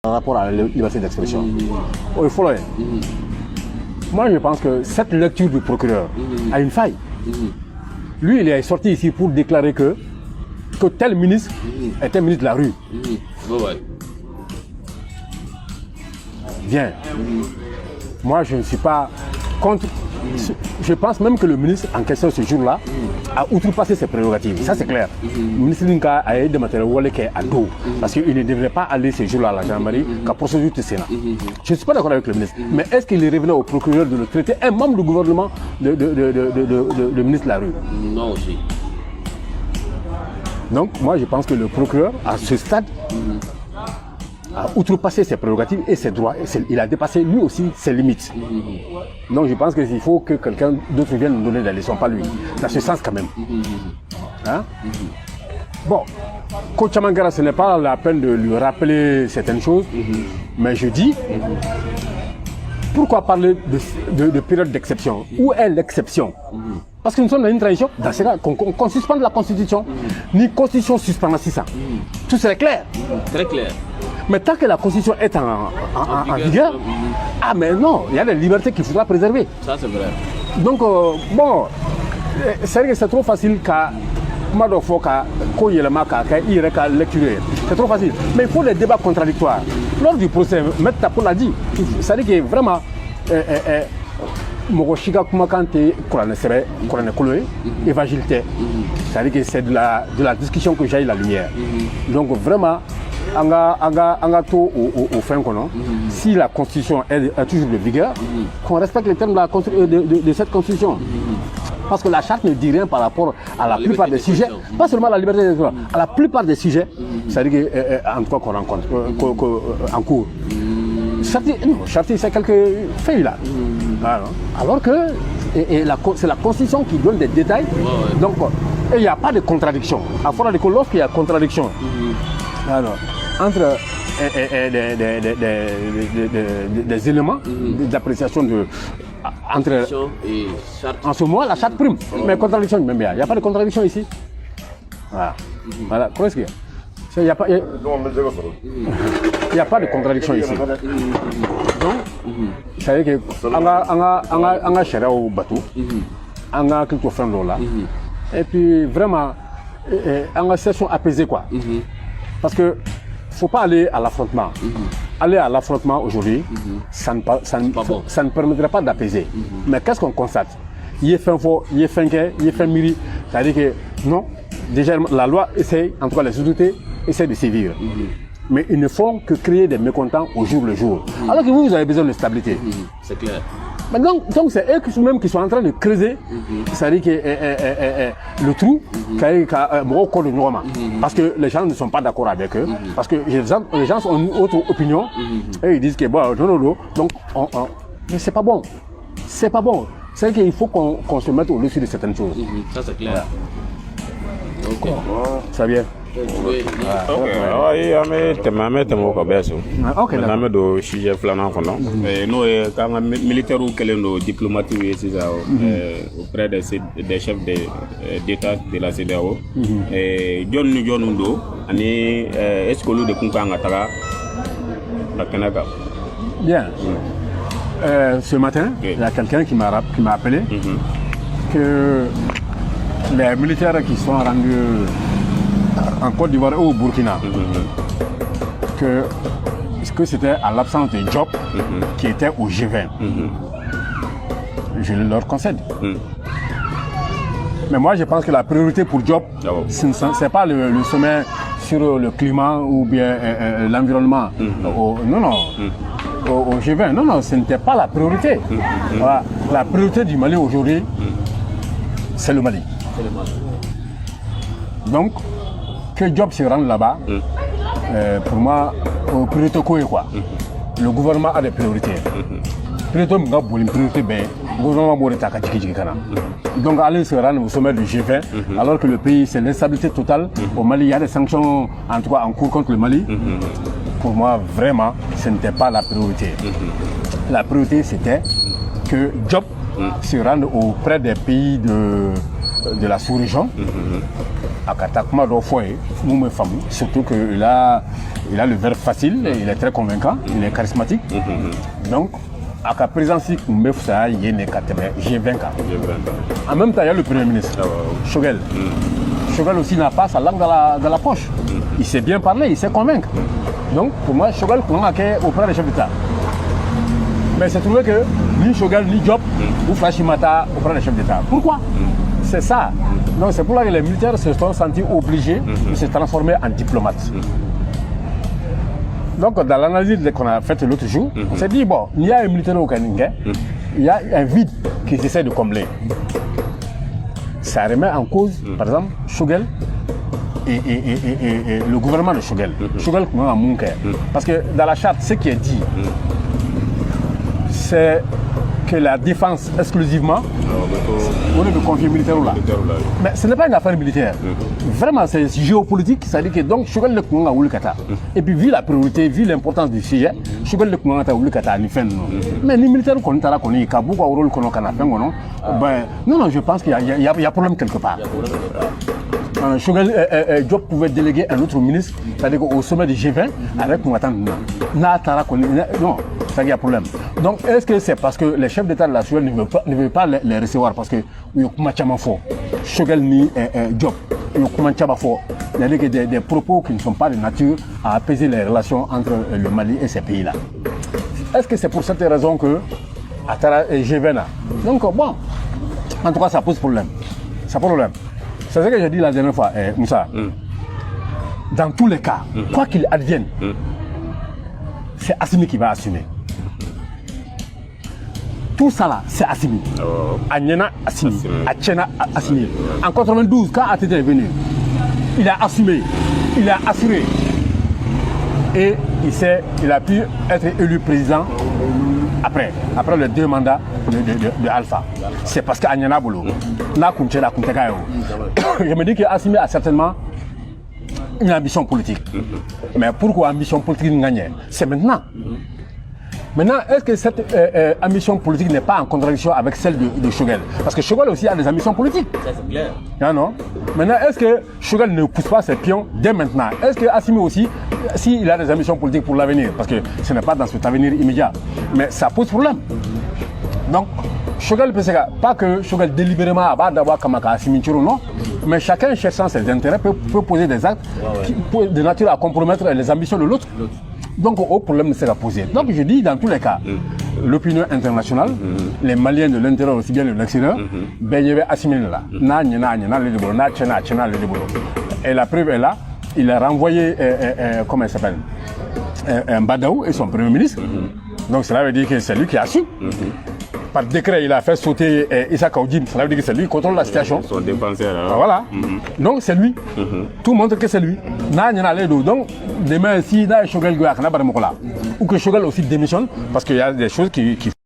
par rapport à la liberté d'expression. Il faut Moi, je pense que cette lecture du procureur a une faille. Lui, il est sorti ici pour déclarer que tel ministre était ministre de la rue. Bien. Moi, je ne suis pas contre. Je pense même que le ministre en question ce jour-là a outrepassé ses prérogatives. Ça, c'est clair. Le ministre Linka a aidé de matériel qui est à dos. Parce qu'il ne devrait pas aller ce jour-là à la gendarmerie qu'à procédure du Sénat. Je ne suis pas d'accord avec le ministre. Mais est-ce qu'il est révélé au procureur de le traiter un membre du gouvernement de ministre de la rue? Non, aussi. Donc, moi, je pense que le procureur, à ce stade, a outrepassé ses prérogatives et ses droits. Il a dépassé lui aussi ses limites. Donc je pense qu'il faut que quelqu'un d'autre vienne nous donner des leçons, pas lui. Dans ce sens quand même. Hein? Bon, Coach Chamangara, ce n'est pas la peine de lui rappeler certaines choses, mais je dis, pourquoi parler de période d'exception? Où est l'exception? Parce que nous sommes dans une transition, dans ce cas, qu'on suspende la Constitution, ni Constitution suspend ça. Tout c'est clair. Très clair. Mais tant que la Constitution est en vigueur, ah mais non, il y a des libertés qu'il faudra préserver. Ça c'est vrai. Donc, bon, c'est vrai que c'est trop facile qu'à c'est trop facile. Mais il faut des débats contradictoires. Lors du procès, M. Tapo l'a dit, c'est-à-dire que vraiment, Mogoshiga Kumakante, évangile, c'est-à-dire que c'est de la discussion que j'ai la lumière. Donc vraiment, au fin si la Constitution est toujours de vigueur, qu'on respecte les termes de cette Constitution. Parce que la charte ne dit rien par rapport à la plupart des sujets, pas seulement à la liberté d'expression, à la plupart des sujets, c'est-à-dire en tout cas qu'on rencontre, en cours. Charte, c'est quelques faits là. Alors que c'est la Constitution qui donne des détails. Donc, il n'y a pas de contradiction. À fond, lorsqu'il y a contradiction, alors, entre des éléments d'appréciation entre en ce moment la charte prime, mais contradiction même bien. Il n'y a pas de contradiction ici. Voilà. Qu'est-ce qu'il y a? Il n'y a pas de contradiction ici. Donc, ça veut dire que on a cherché au bateau, on a quelque chose là, et puis vraiment, on a session apaisée quoi. Parce que faut pas aller à l'affrontement. Aller à l'affrontement aujourd'hui, ça ne permettrait pas d'apaiser. Mais qu'est-ce qu'on constate? Il est fin fort, il est fin quai, il est fin miri. C'est-à-dire que non, déjà la loi essaye, en tout cas les autorités essaient de sévir. Mais ils ne font que créer des mécontents au jour le jour. Alors que vous avez besoin de stabilité. C'est clair. Mais donc c'est eux même qui sont en train de creuser, c'est-à-dire que le trou, parce que les gens ne sont pas d'accord avec eux, parce que les gens ont une autre opinion, et ils disent que bon, non, donc mais c'est pas bon, c'est pas bon. C'est qu'il faut qu'on se mette au-dessus de certaines choses. Ça c'est clair. Ok. Ça vient. Ok, do sujet filanan kɔnɔ n'o ye k'an ka militaires kɛlen don diplomatiques ye sisan auprès des chefs d'état de la CEDEAO jɔn ni jɔnw don ani est-ce que olu de kun kan ka taga la kɛnɛ kan? Bien. Ce matin, il y a quelqu'un qui m'a appelé que les militaires qui sont rendus en Côte d'Ivoire ou au Burkina, que c'était à l'absence de Job qui était au G20. Je leur concède. Mais moi, je pense que la priorité pour Job, ce n'est pas le sommet sur le climat ou bien l'environnement. Non. Au G20. Non, ce n'était pas la priorité. Voilà. La priorité du Mali aujourd'hui, c'est le Mali. Donc, que Job se rende là-bas, pour moi, priorité quoi. Le gouvernement a des priorités. Donc aller se rendre au sommet du G20, alors que le pays c'est l'instabilité totale. Au Mali, il y a des sanctions en tout cas en cours contre le Mali. Pour moi, vraiment, ce n'était pas la priorité. La priorité, c'était que Job se rende auprès des pays de la sous-région. À Katakma d'Ofoye, nous me fameux, surtout qu'il a le verbe facile, il est très convaincant, il est charismatique. Donc, à la présidence, il y a j'ai 20 ans. En même temps, il y a le Premier ministre, Choguel. Choguel aussi n'a pas sa langue dans la poche. Il sait bien parler, il sait convaincre. Donc, pour moi, Choguel est auprès des chefs d'État. Mais c'est trouvé que ni Choguel, ni Diop, ou Flashimata auprès des chefs d'État. Pourquoi? C'est ça. Donc, c'est pour ça que les militaires se sont sentis obligés de se transformer en diplomates. Donc, dans l'analyse qu'on a faite l'autre jour, on s'est dit, bon, il y a un militaire au Kaningé, il y a un vide qu'ils essaient de combler. Ça remet en cause, par exemple, Choguel et le gouvernement de Choguel. Choguel, comment on a parce que dans la charte, ce qui est dit, c'est que la défense exclusivement, on est de confier militaire là. Mais ce n'est pas une affaire militaire. Vraiment, c'est géopolitique. C'est-à-dire que donc, Choguel le Kouanga ou le Kata. Et puis, vu la priorité, vu l'importance du sujet, Choguel le Kouanga ou le Kata ni fait non. Mais les militaires qu'on est là, qu'on est Kabou, ou rôle qu'on a fait non. Non, je pense qu'il y a problème quelque part. Choguel Diop pouvait déléguer un autre ministre, c'est-à-dire au sommet du G20, avec Mouatan. Non, ça y a problème. Donc, est-ce que c'est parce que les chefs d'État de la Suède ne veulent pas les recevoir? Parce que Choguel ni Diop, il y a des propos qui ne sont pas de nature à apaiser les relations entre le Mali et ces pays-là. Est-ce que c'est pour cette raison que Atara et G20 là? Donc, bon, en tout cas, ça pose problème. Ça pose problème. C'est ce que j'ai dit la dernière fois, Moussa. Dans tous les cas, quoi qu'il advienne, c'est Assimi qui va assumer. Tout ça là, c'est Assimi. Agnena Assimi. Achena Assimi. En 92, quand Atete est venu, il a assumé, il a assuré. Et il a pu être élu président après les 2 mandats de Alpha. C'est parce qu'Agnana Bolo, je me dis qu'Assimi a certainement une ambition politique. Mais pourquoi ambition politique gagnée? C'est maintenant. Maintenant, est-ce que cette ambition politique n'est pas en contradiction avec celle de Choguel? Parce que Choguel aussi a des ambitions politiques. Ça, c'est clair. Ah non? Maintenant, est-ce que Choguel ne pousse pas ses pions dès maintenant? Est-ce que Assimi aussi, s'il a des ambitions politiques pour l'avenir, parce que ce n'est pas dans cet avenir immédiat, mais ça pose problème. Donc, Choguel, pas que Choguel délibérément abat d'avoir Kamaka Assimi, non, mais chacun cherchant ses intérêts peut poser des actes de nature à compromettre les ambitions de l'autre. Donc, au problème ne sera posé. Donc, je dis, dans tous les cas, l'opinion internationale, les Maliens de l'intérieur aussi bien de l'extérieur, ben, il y avait assimilé là. Et la preuve est là, il a renvoyé, comment il s'appelle, un Badaou et son premier ministre. Donc, cela veut dire que c'est lui qui a su. Par décret, il a fait sauter Issa Kaoudim. Ça veut dire que c'est lui qui contrôle la situation. Son défenseur. Alors. Voilà. Donc c'est lui. Tout montre que c'est lui. Donc demain, si Choguel ou que Choguel aussi démissionne, parce qu'il y a des choses qui